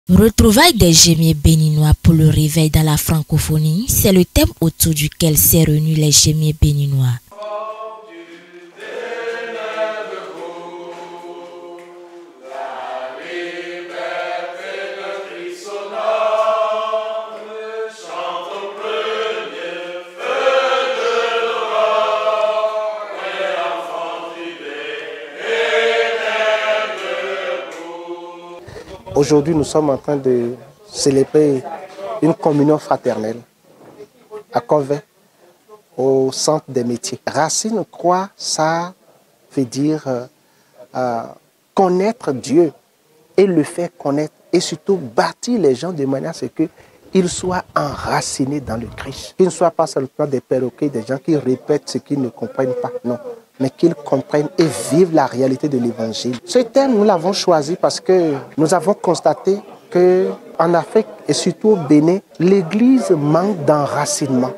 Retrouvailles des gémiers béninois pour le réveil dans la francophonie, c'est le thème autour duquel s'est réunis les gémiers béninois. Aujourd'hui, nous sommes en train de célébrer une communion fraternelle à Corvey, au centre des métiers. Racine Croix, ça veut dire connaître Dieu et le faire connaître et surtout bâtir les gens de manière à ce qu'ils soient enracinés dans le Christ. Qu'ils ne soient pas seulement des perroquets, des gens qui répètent ce qu'ils ne comprennent pas, non. Mais qu'ils comprennent et vivent la réalité de l'Évangile. Ce thème, nous l'avons choisi parce que nous avons constaté qu'en Afrique et surtout au Bénin, l'Église manque d'enracinement.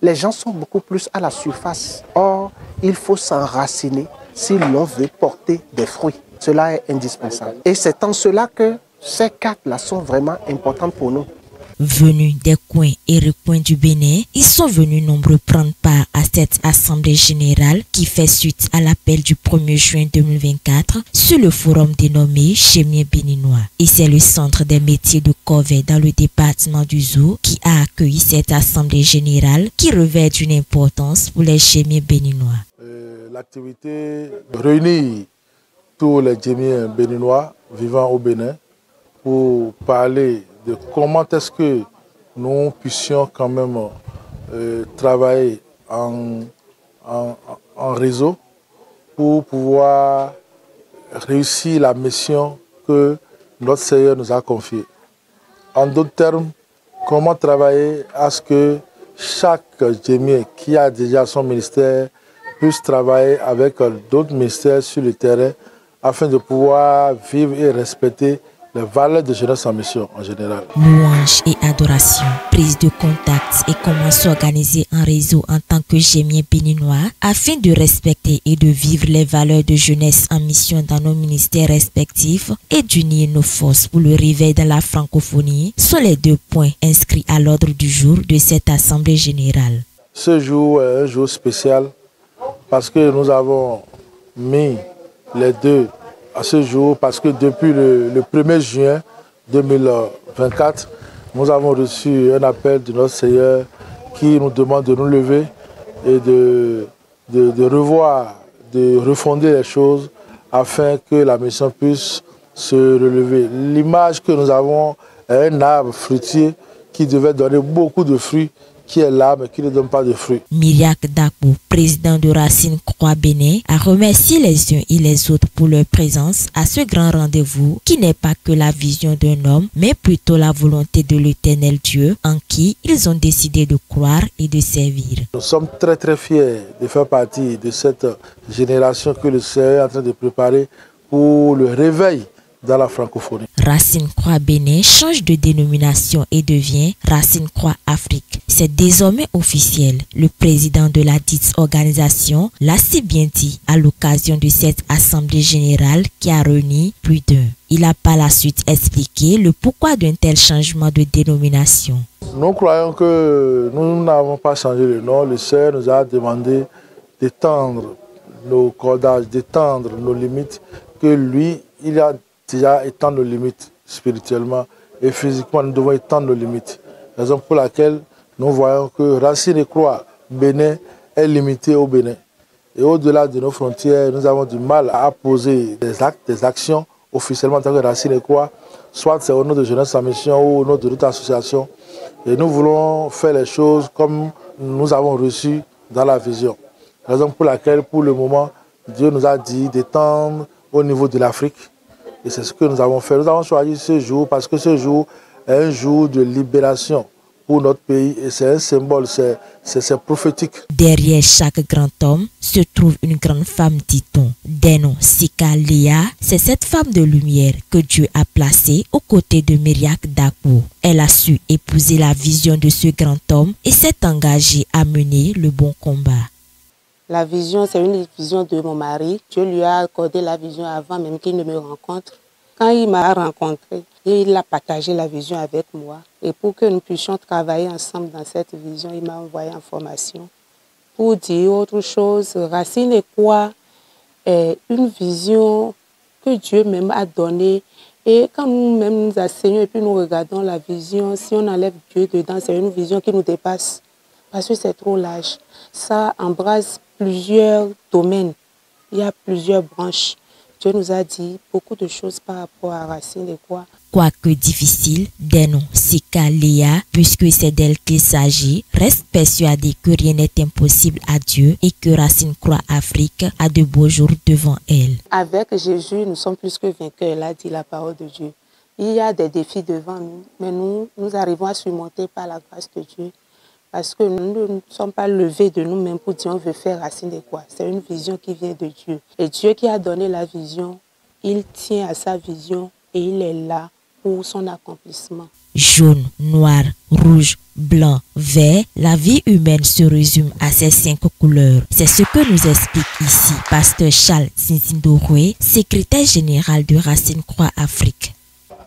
Les gens sont beaucoup plus à la surface. Or, il faut s'enraciner si l'on veut porter des fruits. Cela est indispensable. Et c'est en cela que ces quatre-là sont vraiment importantes pour nous. Venus des coins et recoins du Bénin, ils sont venus nombreux prendre part à cette assemblée générale qui fait suite à l'appel du 1er juin 2024 sur le forum dénommé Gémiers béninois. Et c'est le centre des métiers de Corvey dans le département du Zou qui a accueilli cette assemblée générale qui revêt d'une importance pour les Gémiers béninois. L'activité réunit tous les Gémiers béninois vivant au Bénin pour parler de comment est-ce que nous puissions quand même travailler en réseau pour pouvoir réussir la mission que notre Seigneur nous a confiée. En d'autres termes, comment travailler à ce que chaque gémier qui a déjà son ministère puisse travailler avec d'autres ministères sur le terrain afin de pouvoir vivre et respecter les valeurs de jeunesse en mission en général. Louange et adoration, prise de contact et comment s'organiser en réseau en tant que gémier béninois afin de respecter et de vivre les valeurs de jeunesse en mission dans nos ministères respectifs et d'unir nos forces pour le réveil dans la francophonie sont les 2 points inscrits à l'ordre du jour de cette assemblée générale. Ce jour est un jour spécial parce que nous avons mis les deux à ce jour parce que depuis le 1er juin 2024, nous avons reçu un appel de notre Seigneur qui nous demande de nous lever et de revoir, de refonder les choses afin que la mission puisse se relever. L'image que nous avons est un arbre fruitier qui devait donner beaucoup de fruits, qui est là mais qui ne donne pas de fruits. Myriac Dakou, président de Racine Croix Bénin, a remercié les uns et les autres pour leur présence à ce grand rendez-vous qui n'est pas que la vision d'un homme, mais plutôt la volonté de l'Éternel Dieu en qui ils ont décidé de croire et de servir. Nous sommes très très fiers de faire partie de cette génération que le Seigneur est en train de préparer pour le réveil dans la francophonie. Racine Croix Bénin change de dénomination et devient Racine Croix Afrique. C'est désormais officiel. Le président de la dite organisation l'a si bien dit à l'occasion de cette assemblée générale qui a réuni plus d'un. Il a par la suite expliqué le pourquoi d'un tel changement de dénomination. Nous croyons que nous n'avons pas changé le nom. Le Seigneur nous a demandé d'étendre nos cordages, d'étendre nos limites, que lui, il a déjà étendre nos limites spirituellement et physiquement, nous devons étendre nos limites. Raison pour laquelle nous voyons que Racine Croix Bénin est limité au Bénin. Et au-delà de nos frontières, nous avons du mal à poser des actes, des actions officiellement en tant que Racine Croix, soit c'est au nom de Jeunesse en Mission ou au nom de notre association. Et nous voulons faire les choses comme nous avons reçu dans la vision. Raison pour laquelle, pour le moment, Dieu nous a dit d'étendre au niveau de l'Afrique. Et c'est ce que nous avons fait. Nous avons choisi ce jour parce que ce jour est un jour de libération pour notre pays et c'est un symbole, c'est prophétique. Derrière chaque grand homme se trouve une grande femme, dit-on. Deno Sika Léa, c'est cette femme de lumière que Dieu a placée aux côtés de Myriac Dakou. Elle a su épouser la vision de ce grand homme et s'est engagée à mener le bon combat. La vision, c'est une vision de mon mari. Dieu lui a accordé la vision avant même qu'il ne me rencontre. Quand il m'a rencontré, il a partagé la vision avec moi. Et pour que nous puissions travailler ensemble dans cette vision, il m'a envoyé en formation pour dire autre chose. Racine et quoi est une vision que Dieu même a donnée. Et quand nous-mêmes nous enseignons et puis nous regardons la vision, si on enlève Dieu dedans, c'est une vision qui nous dépasse. Parce que c'est trop large. Ça embrasse plusieurs domaines. Il y a plusieurs branches. Dieu nous a dit beaucoup de choses par rapport à Racine et quoi. Quoique difficile, Denon Sika Léa, puisque c'est d'elle qu'il s'agit, reste persuadée que rien n'est impossible à Dieu et que Racine Croix Afrique a de beaux jours devant elle. Avec Jésus, nous sommes plus que vainqueurs, elle a dit la parole de Dieu. Il y a des défis devant nous, mais nous arrivons à surmonter par la grâce de Dieu. Parce que nous ne sommes pas levés de nous-mêmes pour dire on veut faire Racine et quoi. C'est une vision qui vient de Dieu. Et Dieu qui a donné la vision, il tient à sa vision et il est là pour son accomplissement. Jaune, noir, rouge, blanc, vert, la vie humaine se résume à ces 5 couleurs. C'est ce que nous explique ici Pasteur Charles Zinzindorwe, secrétaire général de Racine Croix Afrique.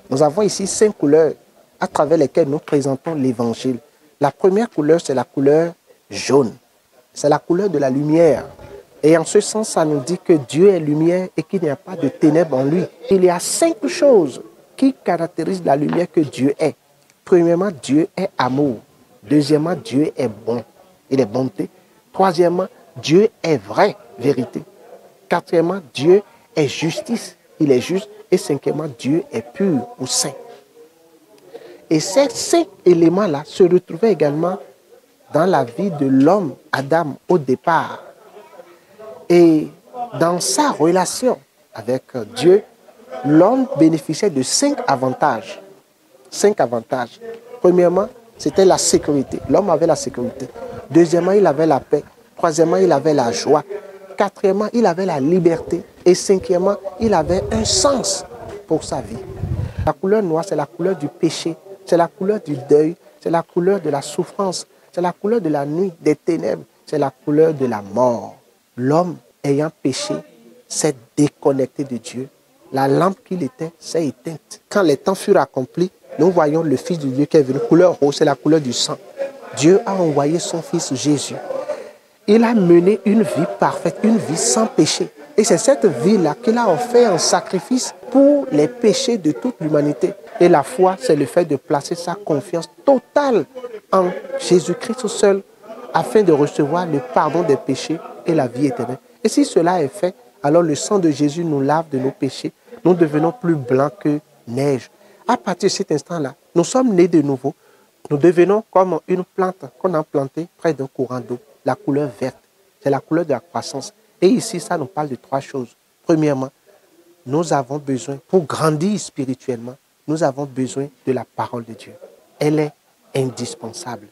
Nous avons ici 5 couleurs à travers lesquelles nous présentons l'évangile. La première couleur, c'est la couleur jaune. C'est la couleur de la lumière. Et en ce sens, ça nous dit que Dieu est lumière et qu'il n'y a pas de ténèbres en lui. Il y a 5 choses qui caractérisent la lumière que Dieu est. Premièrement, Dieu est amour. Deuxièmement, Dieu est bon. Il est bonté. Troisièmement, Dieu est vraie vérité. Quatrièmement, Dieu est justice. Il est juste. Et cinquièmement, Dieu est pur ou saint. Et ces 5 éléments-là se retrouvaient également dans la vie de l'homme, Adam, au départ. Et dans sa relation avec Dieu, l'homme bénéficiait de 5 avantages. 5 avantages. Premièrement, c'était la sécurité. L'homme avait la sécurité. Deuxièmement, il avait la paix. Troisièmement, il avait la joie. Quatrièmement, il avait la liberté. Et cinquièmement, il avait un sens pour sa vie. La couleur noire, c'est la couleur du péché. C'est la couleur du deuil, c'est la couleur de la souffrance, c'est la couleur de la nuit, des ténèbres, c'est la couleur de la mort. L'homme ayant péché s'est déconnecté de Dieu. La lampe qu'il était s'est éteinte. Quand les temps furent accomplis, nous voyons le Fils de Dieu qui est venu. Couleur rose, c'est la couleur du sang. Dieu a envoyé son Fils Jésus. Il a mené une vie parfaite, une vie sans péché. Et c'est cette vie-là qu'il a offert en sacrifice pour les péchés de toute l'humanité. Et la foi, c'est le fait de placer sa confiance totale en Jésus-Christ seul afin de recevoir le pardon des péchés et la vie éternelle. Et si cela est fait, alors le sang de Jésus nous lave de nos péchés. Nous devenons plus blancs que neige. À partir de cet instant-là, nous sommes nés de nouveau. Nous devenons comme une plante qu'on a plantée près d'un courant d'eau. La couleur verte, c'est la couleur de la croissance. Et ici, ça nous parle de 3 choses. Premièrement, nous avons besoin, pour grandir spirituellement, nous avons besoin de la parole de Dieu. Elle est indispensable.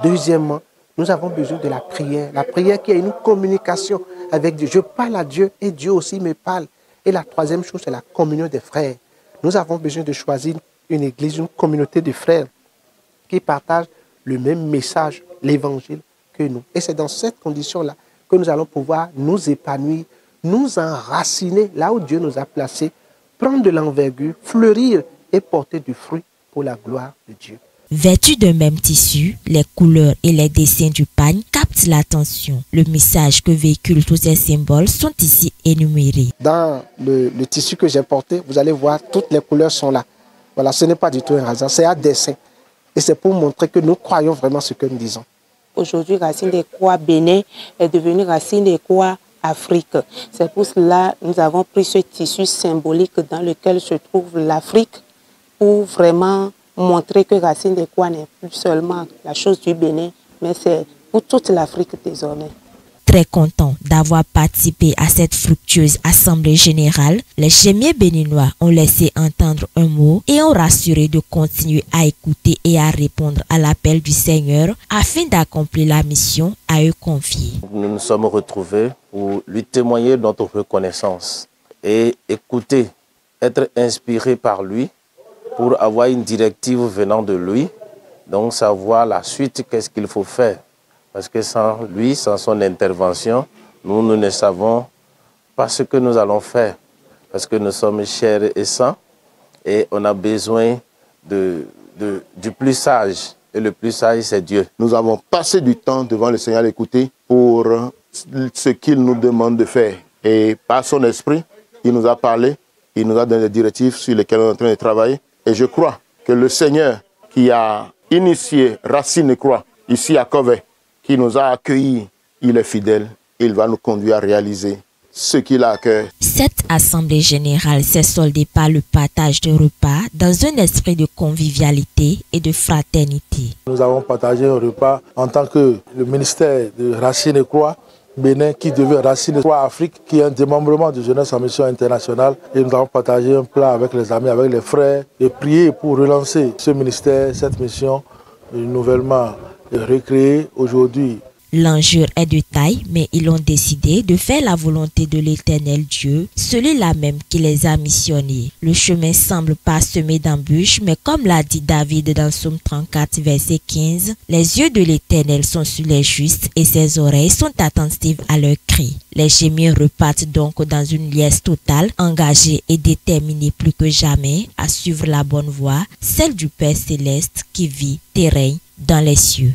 Deuxièmement, nous avons besoin de la prière qui est une communication avec Dieu. Je parle à Dieu et Dieu aussi me parle. Et la troisième chose, c'est la communion des frères. Nous avons besoin de choisir une église, une communauté de frères qui partagent le même message, l'évangile, que nous. Et c'est dans cette condition-là que nous allons pouvoir nous épanouir, nous enraciner là où Dieu nous a placés, prendre de l'envergure, fleurir et porter du fruit pour la gloire de Dieu. Vêtus d'un même tissu, les couleurs et les dessins du pagne captent l'attention. Le message que véhiculent tous ces symboles sont ici énumérés. Dans le tissu que j'ai porté, vous allez voir, toutes les couleurs sont là. Voilà, ce n'est pas du tout un hasard, c'est un dessin. Et c'est pour montrer que nous croyons vraiment ce que nous disons. Aujourd'hui, Racine des Croix Bénin est devenue Racine des Croix Afrique. C'est pour cela que nous avons pris ce tissu symbolique dans lequel se trouve l'Afrique pour vraiment montrer que Racine des Croix n'est plus seulement la chose du Bénin, mais c'est pour toute l'Afrique désormais. Très content d'avoir participé à cette fructueuse assemblée générale, les gémiers béninois ont laissé entendre un mot et ont rassuré de continuer à écouter et à répondre à l'appel du Seigneur afin d'accomplir la mission à eux confiée. Nous nous sommes retrouvés pour lui témoigner notre reconnaissance et écouter, être inspirés par lui pour avoir une directive venant de lui, donc savoir la suite, qu'est-ce qu'il faut faire. Parce que sans lui, sans son intervention, nous ne savons pas ce que nous allons faire. Parce que nous sommes chairs et sang, et on a besoin du plus sage. Et le plus sage, c'est Dieu. Nous avons passé du temps devant le Seigneur à l'écouter pour ce qu'il nous demande de faire. Et par son esprit, il nous a parlé, il nous a donné des directives sur lesquelles on est en train de travailler. Et je crois que le Seigneur qui a initié Racine et Croix ici à Covey, qui nous a accueillis, il est fidèle. Il va nous conduire à réaliser ce qu'il a à cœur. Cette assemblée générale s'est soldée par le partage de repas dans un esprit de convivialité et de fraternité. Nous avons partagé un repas en tant que le ministère de Racine et Croix Bénin qui devient Racine et Croix Afrique, qui est un démembrement de Jeunesse en Mission Internationale. Et nous avons partagé un plat avec les amis, avec les frères, et prié pour relancer ce ministère, cette mission nouvellement recréée aujourd'hui. L'enjeu est de taille, mais ils ont décidé de faire la volonté de l'Éternel Dieu, celui-là même qui les a missionnés. Le chemin semble parsemé d'embûches, mais comme l'a dit David dans Psaume 34, verset 15, les yeux de l'Éternel sont sur les justes et ses oreilles sont attentives à leurs cris. Les gémir repartent donc dans une liesse totale, engagés et déterminés plus que jamais à suivre la bonne voie, celle du Père céleste qui vit et règne dans les cieux.